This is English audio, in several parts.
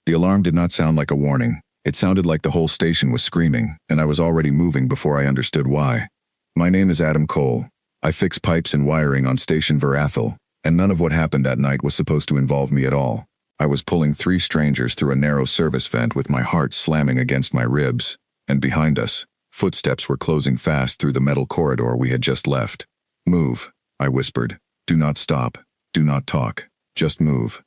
The alarm did not sound like a warning. It sounded like the whole station was screaming, and I was already moving before I understood why. My name is Adam Cole. I fix pipes and wiring on Station Verathel, and none of what happened that night was supposed to involve me at all. I was pulling 3 strangers through a narrow service vent with my heart slamming against my ribs, and behind us, footsteps were closing fast through the metal corridor we had just left. "Move," I whispered. "Do not stop. Do not talk. Just move."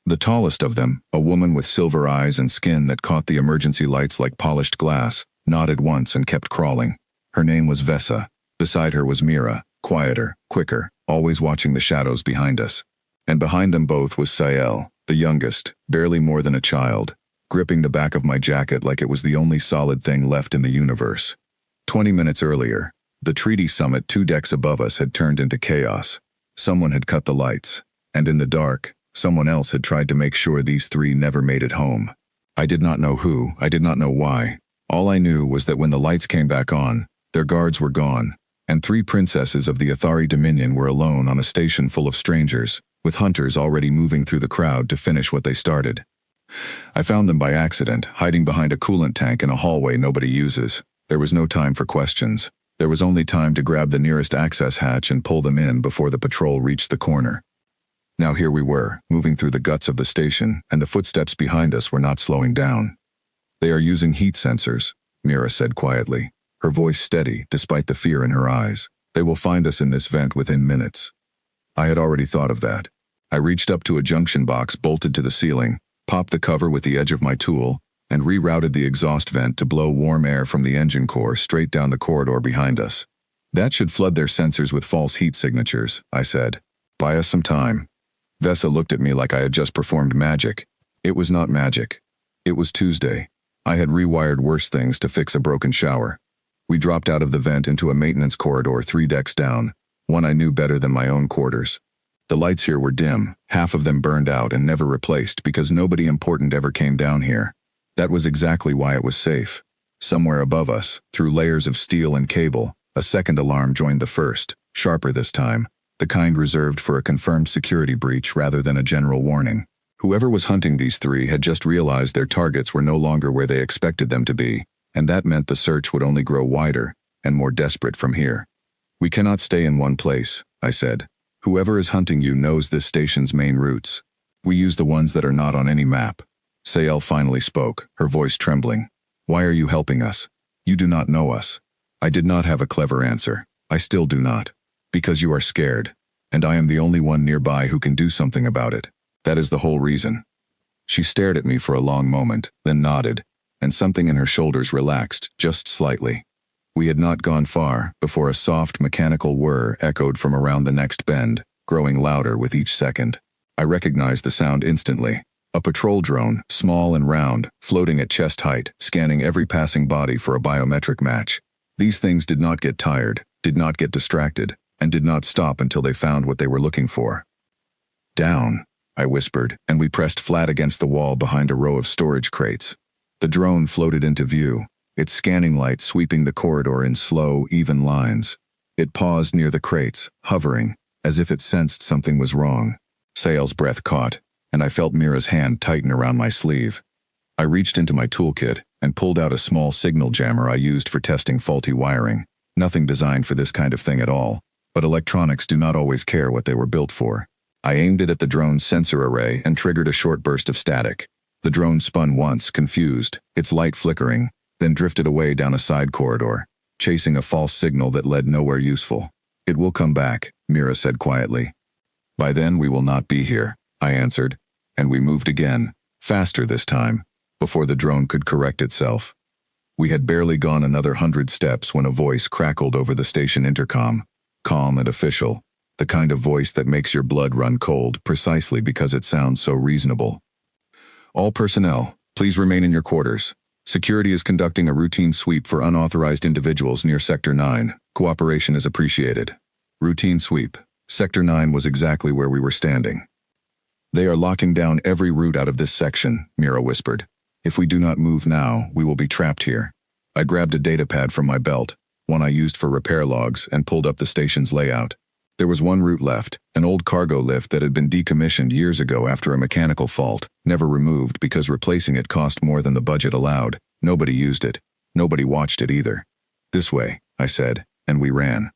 The tallest of them, a woman with silver eyes and skin that caught the emergency lights like polished glass, nodded once and kept crawling. Her name was Vesa. Beside her was Mira, quieter, quicker, always watching the shadows behind us. And behind them both was Sael, the youngest, barely more than a child, gripping the back of my jacket like it was the only solid thing left in the universe. 20 minutes earlier, the treaty summit 2 decks above us had turned into chaos. Someone had cut the lights, and in the dark, someone else had tried to make sure these 3 never made it home. I did not know who, I did not know why. All I knew was that when the lights came back on, their guards were gone, and 3 princesses of the Athari Dominion were alone on a station full of strangers, with hunters already moving through the crowd to finish what they started. I found them by accident, hiding behind a coolant tank in a hallway nobody uses. There was no time for questions. There was only time to grab the nearest access hatch and pull them in before the patrol reached the corner. Now here we were, moving through the guts of the station, and the footsteps behind us were not slowing down. "They are using heat sensors," Mira said quietly, her voice steady despite the fear in her eyes. "They will find us in this vent within minutes." I had already thought of that. I reached up to a junction box bolted to the ceiling, popped the cover with the edge of my tool, and rerouted the exhaust vent to blow warm air from the engine core straight down the corridor behind us. "That should flood their sensors with false heat signatures," I said. "Buy us some time." Vesa looked at me like I had just performed magic. It was not magic. It was Tuesday. I had rewired worse things to fix a broken shower. We dropped out of the vent into a maintenance corridor 3 decks down, one I knew better than my own quarters. The lights here were dim, half of them burned out and never replaced because nobody important ever came down here. That was exactly why it was safe. Somewhere above us, through layers of steel and cable, a second alarm joined the first, sharper this time, the kind reserved for a confirmed security breach rather than a general warning. Whoever was hunting these 3 had just realized their targets were no longer where they expected them to be, and that meant the search would only grow wider and more desperate from here. "We cannot stay in one place," I said. "Whoever is hunting you knows this station's main routes. We use the ones that are not on any map." Sael finally spoke, her voice trembling. "Why are you helping us? You do not know us." I did not have a clever answer. I still do not. "Because you are scared, and I am the only one nearby who can do something about it. That is the whole reason." She stared at me for a long moment, then nodded, and something in her shoulders relaxed, just slightly. We had not gone far before a soft mechanical whir echoed from around the next bend, growing louder with each second. I recognized the sound instantly. A patrol drone, small and round, floating at chest height, scanning every passing body for a biometric match. These things did not get tired, did not get distracted, and did not stop until they found what they were looking for. "Down," I whispered, and we pressed flat against the wall behind a row of storage crates. The drone floated into view, its scanning light sweeping the corridor in slow, even lines. It paused near the crates, hovering, as if it sensed something was wrong. Sael's breath caught, and I felt Mira's hand tighten around my sleeve. I reached into my toolkit and pulled out a small signal jammer I used for testing faulty wiring. Nothing designed for this kind of thing at all, but electronics do not always care what they were built for. I aimed it at the drone's sensor array and triggered a short burst of static. The drone spun once, confused, its light flickering, then drifted away down a side corridor, chasing a false signal that led nowhere useful. "It will come back," Mira said quietly. "By then we will not be here," I answered, and we moved again, faster this time, before the drone could correct itself. We had barely gone another 100 steps when a voice crackled over the station intercom, calm and official, the kind of voice that makes your blood run cold precisely because it sounds so reasonable. "All personnel, please remain in your quarters. Security is conducting a routine sweep for unauthorized individuals near Sector 9. Cooperation is appreciated." Routine sweep. Sector 9 was exactly where we were standing. "They are locking down every route out of this section," Mira whispered. "If we do not move now, we will be trapped here." I grabbed a datapad from my belt, one I used for repair logs, and pulled up the station's layout. There was one route left, an old cargo lift that had been decommissioned years ago after a mechanical fault, never removed because replacing it cost more than the budget allowed. Nobody used it. Nobody watched it either. "This way," I said, and we ran.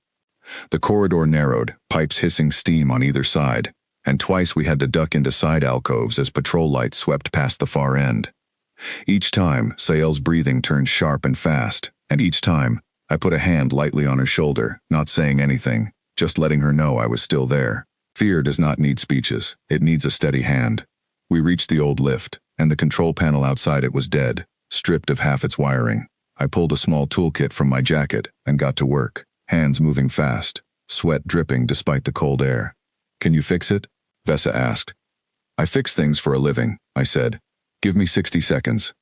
The corridor narrowed, pipes hissing steam on either side, and twice we had to duck into side alcoves as patrol lights swept past the far end. Each time, Sael's breathing turned sharp and fast, and each time, I put a hand lightly on her shoulder, not saying anything, just letting her know I was still there. Fear does not need speeches, it needs a steady hand. We reached the old lift, and the control panel outside it was dead, stripped of half its wiring. I pulled a small toolkit from my jacket and got to work, hands moving fast, sweat dripping despite the cold air. "Can you fix it?" Vesa asked. "I fix things for a living," I said. "Give me 60 seconds.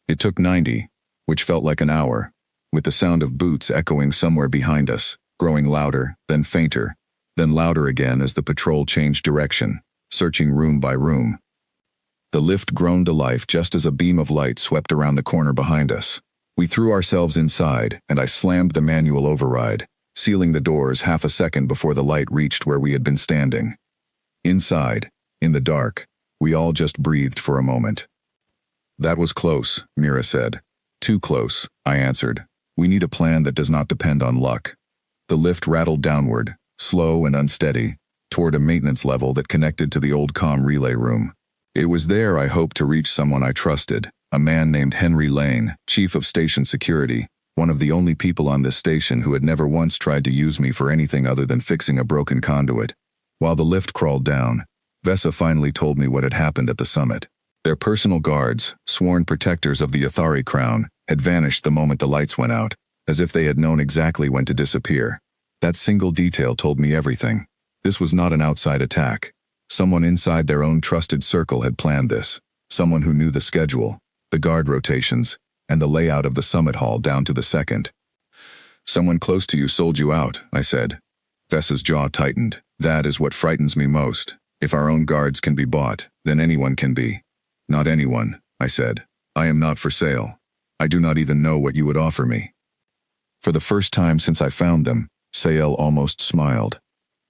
It took 90, which felt like an hour, with the sound of boots echoing somewhere behind us, growing louder, then fainter, then louder again as the patrol changed direction, searching room by room. The lift groaned to life just as a beam of light swept around the corner behind us. We threw ourselves inside, and I slammed the manual override, sealing the doors half a second before the light reached where we had been standing. Inside, in the dark, we all just breathed for a moment. "That was close," Mira said. "Too close," I answered. "We need a plan that does not depend on luck." The lift rattled downward, slow and unsteady, toward a maintenance level that connected to the old comm relay room. It was there I hoped to reach someone I trusted, a man named Henry Lane, chief of station security, one of the only people on this station who had never once tried to use me for anything other than fixing a broken conduit. While the lift crawled down, Vesa finally told me what had happened at the summit. Their personal guards, sworn protectors of the Athari crown, had vanished the moment the lights went out, as if they had known exactly when to disappear. That single detail told me everything. This was not an outside attack. Someone inside their own trusted circle had planned this. Someone who knew the schedule, the guard rotations, and the layout of the summit hall down to the second. "Someone close to you sold you out," I said. Vesa's jaw tightened. "That is what frightens me most. If our own guards can be bought, then anyone can be." "Not anyone," I said. "I am not for sale. I do not even know what you would offer me." For the first time since I found them, Sael almost smiled.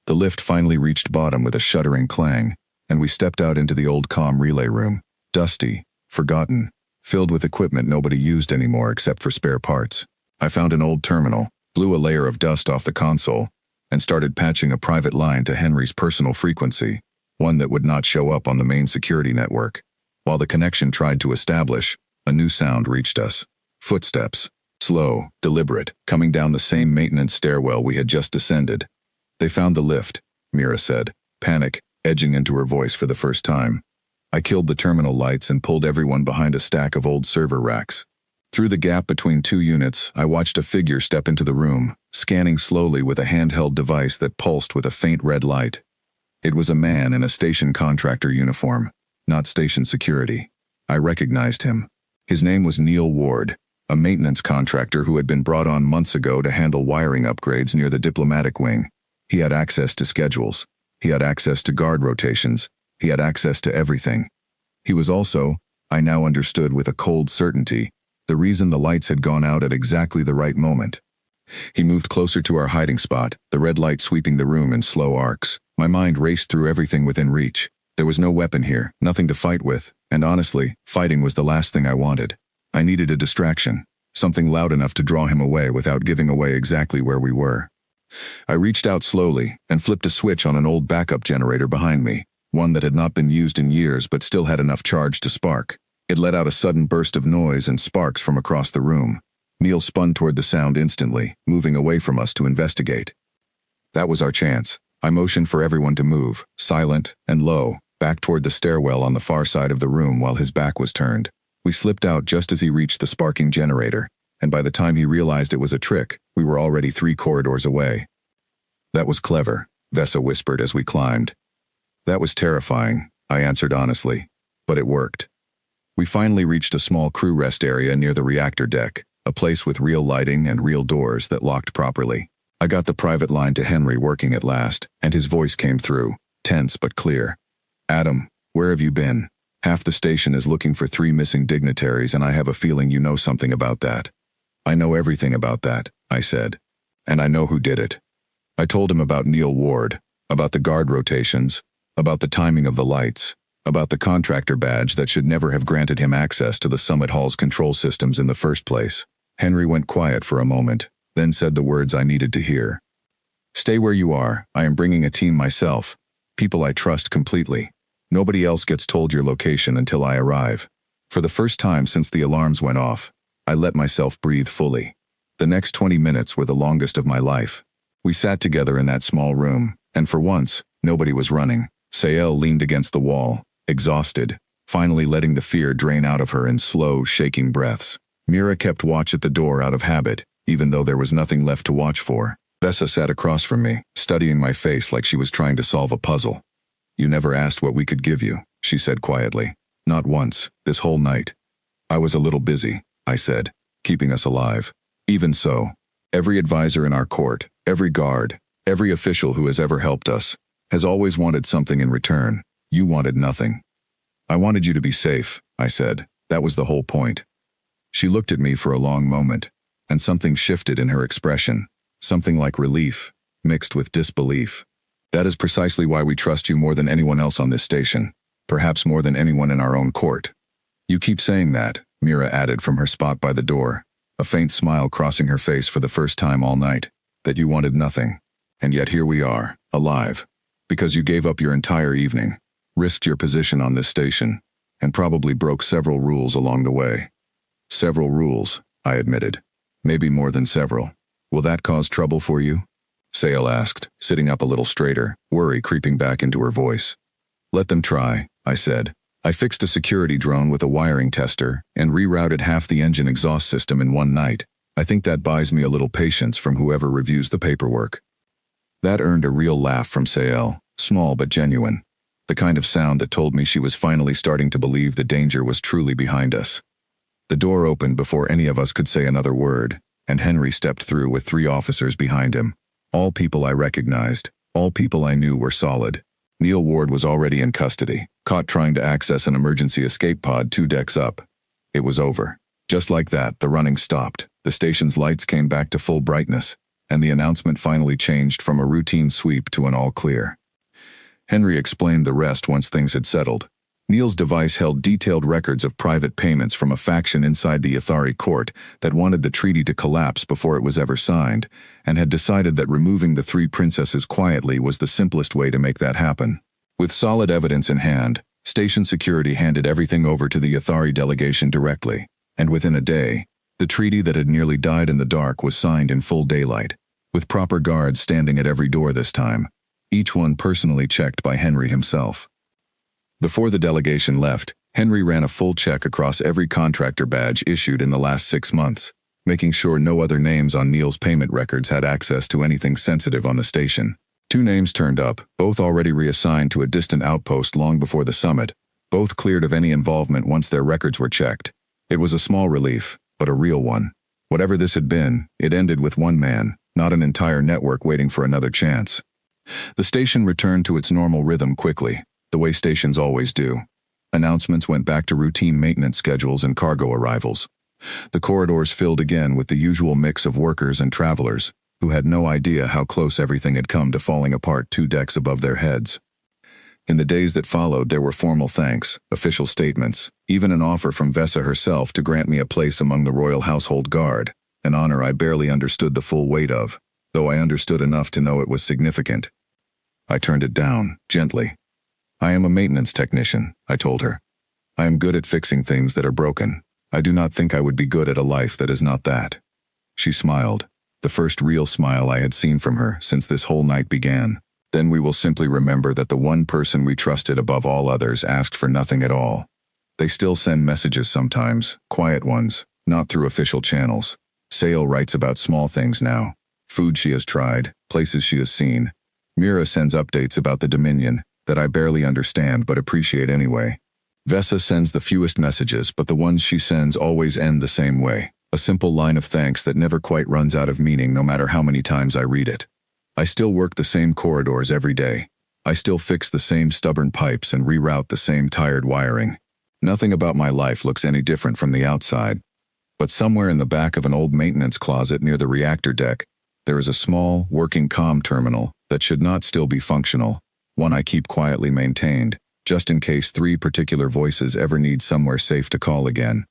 The lift finally reached bottom with a shuddering clang, and we stepped out into the old comm relay room, dusty, forgotten, filled with equipment nobody used anymore except for spare parts. I found an old terminal, blew a layer of dust off the console, and started patching a private line to Henry's personal frequency, one that would not show up on the main security network. While the connection tried to establish, a new sound reached us. Footsteps. Slow, deliberate, coming down the same maintenance stairwell we had just descended. "They found the lift," Mira said, panic edging into her voice for the first time. I killed the terminal lights and pulled everyone behind a stack of old server racks. Through the gap between two units, I watched a figure step into the room, scanning slowly with a handheld device that pulsed with a faint red light. It was a man in a station contractor uniform, not station security. I recognized him. His name was Neil Ward, a maintenance contractor who had been brought on months ago to handle wiring upgrades near the diplomatic wing. He had access to schedules. He had access to guard rotations. He had access to everything. He was also, I now understood with a cold certainty, the reason the lights had gone out at exactly the right moment. He moved closer to our hiding spot, the red light sweeping the room in slow arcs. My mind raced through everything within reach. There was no weapon here, nothing to fight with, and honestly, fighting was the last thing I wanted. I needed a distraction, something loud enough to draw him away without giving away exactly where we were. I reached out slowly and flipped a switch on an old backup generator behind me, one that had not been used in years but still had enough charge to spark. It let out a sudden burst of noise and sparks from across the room. Neil spun toward the sound instantly, moving away from us to investigate. That was our chance. I motioned for everyone to move, silent and low, back toward the stairwell on the far side of the room while his back was turned. We slipped out just as he reached the sparking generator, and by the time he realized it was a trick, we were already 3 corridors away. "That was clever," Vesa whispered as we climbed. "That was terrifying," I answered honestly, but it worked. We finally reached a small crew rest area near the reactor deck, a place with real lighting and real doors that locked properly. I got the private line to Henry working at last, and his voice came through, tense but clear. "Adam, where have you been? Half the station is looking for 3 missing dignitaries, and I have a feeling you know something about that." "I know everything about that," I said. "And I know who did it." I told him about Neil Ward, about the guard rotations, about the timing of the lights, about the contractor badge that should never have granted him access to the Summit Hall's control systems in the first place. Henry went quiet for a moment, then said the words I needed to hear. "Stay where you are. I am bringing a team myself. People I trust completely. Nobody else gets told your location until I arrive." For the first time since the alarms went off, I let myself breathe fully. The next 20 minutes were the longest of my life. We sat together in that small room, and for once, nobody was running. Sael leaned against the wall, exhausted, finally letting the fear drain out of her in slow, shaking breaths. Mira kept watch at the door out of habit, even though there was nothing left to watch for. Vessa sat across from me, studying my face like she was trying to solve a puzzle. "You never asked what we could give you," she said quietly. "Not once, this whole night." "I was a little busy," I said, "keeping us alive." "Even so, every advisor in our court, every guard, every official who has ever helped us, has always wanted something in return. You wanted nothing." "I wanted you to be safe," I said. "That was the whole point." She looked at me for a long moment, and something shifted in her expression, something like relief, mixed with disbelief. "That is precisely why we trust you more than anyone else on this station, perhaps more than anyone in our own court." "You keep saying that," Mira added from her spot by the door, a faint smile crossing her face for the first time all night, "that you wanted nothing. And yet here we are, alive. Because you gave up your entire evening, risked your position on this station, and probably broke several rules along the way." "Several rules," I admitted. "Maybe more than several. Will that cause trouble for you?" Sael asked, sitting up a little straighter, worry creeping back into her voice. "Let them try," I said. "I fixed a security drone with a wiring tester and rerouted half the engine exhaust system in one night. I think that buys me a little patience from whoever reviews the paperwork." That earned a real laugh from Sael, small but genuine. The kind of sound that told me she was finally starting to believe the danger was truly behind us. The door opened before any of us could say another word, and Henry stepped through with 3 officers behind him. All people I recognized, all people I knew were solid. Neil Ward was already in custody, caught trying to access an emergency escape pod 2 decks up. It was over. Just like that, the running stopped, the station's lights came back to full brightness, and the announcement finally changed from a routine sweep to an all clear. Henry explained the rest once things had settled. Neil's device held detailed records of private payments from a faction inside the Ithari court that wanted the treaty to collapse before it was ever signed, and had decided that removing the 3 princesses quietly was the simplest way to make that happen. With solid evidence in hand, station security handed everything over to the Ithari delegation directly, and within a day, the treaty that had nearly died in the dark was signed in full daylight, with proper guards standing at every door this time, each one personally checked by Henry himself. Before the delegation left, Henry ran a full check across every contractor badge issued in the last 6 months, making sure no other names on Neil's payment records had access to anything sensitive on the station. 2 names turned up, both already reassigned to a distant outpost long before the summit, both cleared of any involvement once their records were checked. It was a small relief, but a real one. Whatever this had been, it ended with 1 man, not an entire network waiting for another chance. The station returned to its normal rhythm quickly, the way stations always do. Announcements went back to routine maintenance schedules and cargo arrivals. The corridors filled again with the usual mix of workers and travelers, who had no idea how close everything had come to falling apart 2 decks above their heads. In the days that followed, there were formal thanks, official statements, even an offer from Vessa herself to grant me a place among the Royal Household Guard, an honor I barely understood the full weight of, though I understood enough to know it was significant. I turned it down, gently. "I am a maintenance technician," I told her. "I am good at fixing things that are broken. I do not think I would be good at a life that is not that." She smiled, the first real smile I had seen from her since this whole night began. "Then we will simply remember that the one person we trusted above all others asked for nothing at all. They still send messages sometimes, quiet ones, not through official channels. Sael writes about small things now. Food she has tried, places she has seen. Mira sends updates about the Dominion, that I barely understand but appreciate anyway. Vessa sends the fewest messages, but the ones she sends always end the same way, a simple line of thanks that never quite runs out of meaning no matter how many times I read it. I still work the same corridors every day. I still fix the same stubborn pipes and reroute the same tired wiring. Nothing about my life looks any different from the outside. But somewhere in the back of an old maintenance closet near the reactor deck, There is a small, working comm terminal that should not still be functional, one I keep quietly maintained, just in case 3 particular voices ever need somewhere safe to call again.